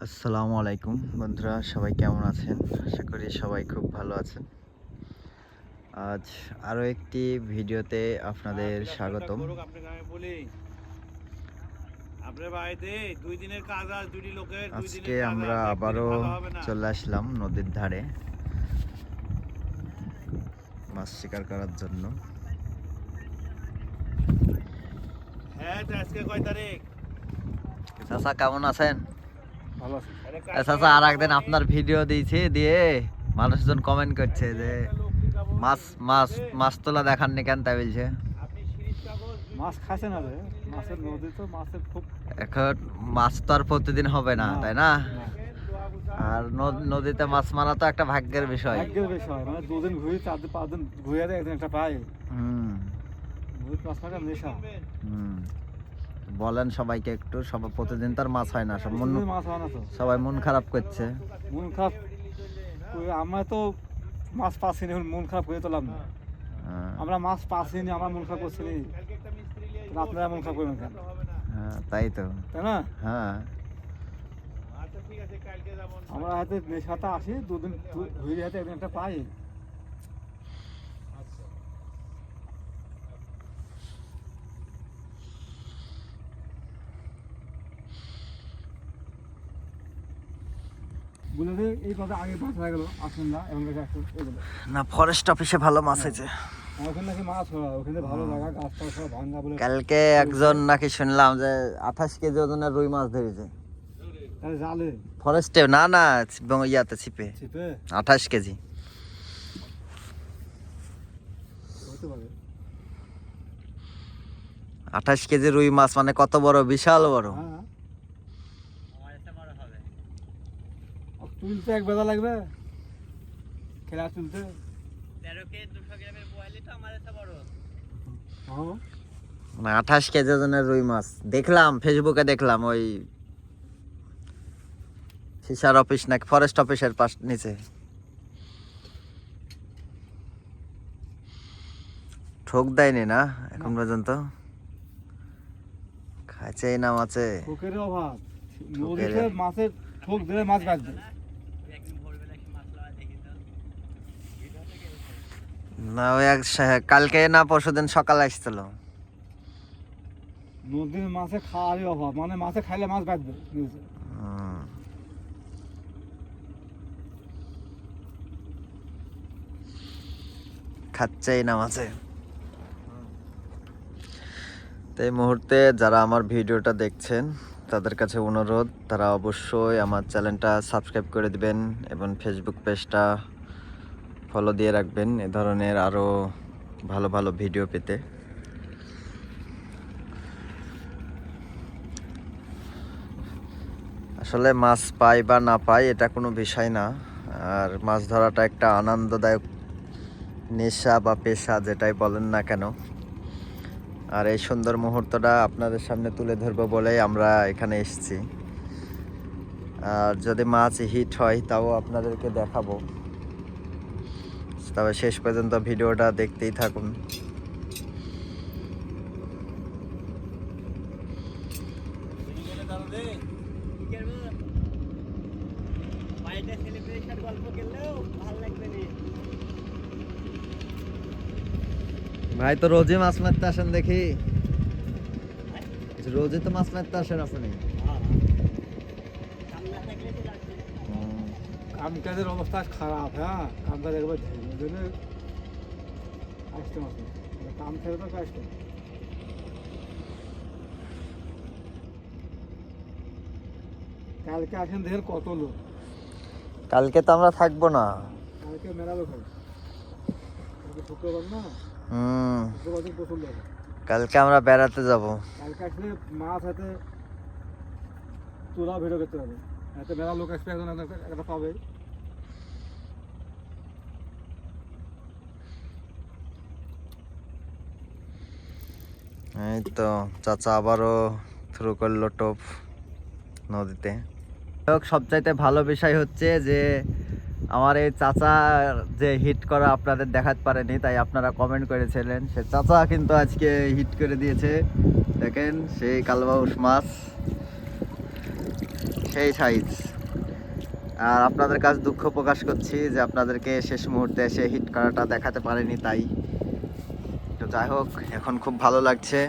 আসসালামু আলাইকুম বন্ধুরা, সবাই কেমন আছেন? আশা করি সবাই খুব ভালো আছেন। আজ আরও একটি ভিডিওতে আপনাদের স্বাগতম। আজকে আমরা আবারও চলে আসলাম নদীর ধারে মাছ শিকার করার জন্য। চাচা কেমন আছেন? চাচা আর একদিন আপনার ভিডিও দিয়েছি, দিয়ে মানুষজন কমেন্ট করছে যে মাছ মাছ মাছ তোলা দেখাননি কেন, তাই বলছে। মাছ খাইছে না রে, মাছের নদী তো মাছের খুব এখন মাছ তো আর প্রতিদিন হবে না, তাই না? আর নদীতে মাছ মারা তো একটা ভাগ্যের বিষয়। ভাগ্যের বিষয়, মানে দুদিন ঘুরি 4 দিন 5 দিন ঘুরে একদিন একটা পাই। হুম নদীর মাছ মারা নেশা। হুম বলেন সবাইকে একটু, সবাই প্রতিদিন তার মাছ হয় না, সব মন প্রতিদিন মাছ হয় না তো, সবাই মন খারাপ করছে। মন খারাপ আমরা তো মাছ পাচ্ছি না, এখন মন খারাপ হয়ে তোলাম না। আমরা মাছ পাচ্ছি না, আমরা মন খারাপ করছি না, আপনারা মন খারাপ করবেন কেন? হ্যাঁ তাই তো, তাই না? হ্যাঁ। আমরা হাতে নেশাটা আসি, দুদিন ঘুরে হাতে একদিন একটা পাই। বলে দে এই কথা আগে মাছ হয়ে গেল, আসুন না এখন না, ফরেস্ট অফিসে ভালো মাছ হয়েছে। ওখানে নাকি মাছ হয়, ওখানে ভালো জায়গা, গাছপালা সব ভাঙা বলে। কালকে একজন নাকি শুনলাম যে 28 কেজি ওজনের রুই মাছ ধরেছে তাহলে জালে ফরেস্টে। না না, ইয়াতে ছিপে ছিপে 28 কেজি। হতে পারে। 28 কেজি রুই মাছ মানে কত বড়, বিশাল বড়। হ্যাঁ, তুলতে এক বেলা লাগবে, খেলা তুলতে। 13 কেজি 200 গ্রামের বোয়ালি তো আমার এত বড়। হ্যাঁ, মানে 28 কেজি ওজনের রুই মাছ দেখলাম, ফেসবুকে দেখলাম, ওই ফিশার অফিস নাকি ফরেস্ট অফিসের পাশ নিচে। ঠোক দেয়নি না এখন পর্যন্ত, খাইছেই না মাছে। ঠোকের অভাব। ঠোকের। নদীতে মাছের ঠোক দিলে মাছ বাঁচবে। একদিন ভোরবেলা কি মাছ লাগা দেখি তো। না ওই কালকে না পরশুদিন সকালে আসছিল। নদীর মাছে খাওয়ারই অভাব, মানে মাছে খাইলে মাছ বাঁচবে। হুম। খাচ্ছেই না মাছে। তো এই মুহূর্তে যারা আমার ভিডিওটা দেখছেন তাদের কাছে অনুরোধ, তারা অবশ্যই আমার চ্যানেলটা সাবস্ক্রাইব করে দিবেন এবং ফেসবুক পেজটা ফলো দিয়ে রাখবেন এ ধরনের আরও ভালো ভালো ভিডিও পেতে। আসলে মাছ পাই বা না পাই এটা কোনো বিষয় না, আর মাছ ধরাটা একটা আনন্দদায়ক নেশা বা পেশা, যেটাই বলেন না কেন। আর এই সুন্দর মুহূর্তটা আপনাদের সামনে তুলে ধরবো বলেই আমরা এখানে এসেছি। আর যদি মাছ হিট হয় তাও আপনাদেরকে দেখাবো, তবে শেষ পর্যন্ত ভিডিওটা দেখতেই থাকুন। কি করবো? বাড়িতে সেলিব্রেশন গল্প করলেও ভালো লাগবে না। ভাই তো রোজই মাছ মারতে আসেন দেখি, রোজই তো মাছ মারতে আসেন আপনি। কাম না থাকলে তো লাগবে। কামকাজের অবস্থা খারাপ। হ্যাঁ, কামকাজ একবার ধরে আসতে মাছ কাম ছেড়ে তো কাজ করে। কালকে আসেন দেখেন কত লোক, কালকে তো আমরা থাকবো না। কালকে মেলা লোক হবে। কালকে শুক্রবার না, হুম, শুক্রবার দিন প্রচুর লোক হবে। কালকে আমরা বেড়াতে যাব। কালকে আসলে মাছ হাতে তোলা ভিডিও করতে হবে, হাতে মেলা লোক আসবে, একজন একটা পাবে। এই তো চাচা আবারও শুরু করলো টোপ নদীতে। সবচাইতে ভালো বিষয় হচ্ছে যে আমার এই চাচা যে হিট করা আপনাদের দেখাতে পারেনি, তাই আপনারা কমেন্ট করেছিলেন, সে চাচা কিন্তু আজকে হিট করে দিয়েছে। দেখেন সেই কালবাউস মাছ, সেই সাইজ। আর আপনাদের কাছে দুঃখ প্রকাশ করছি যে আপনাদেরকে শেষ মুহূর্তে এসে হিট করাটা দেখাতে পারেনি, তাই তো যাই হোক এখন খুব ভালো লাগছে।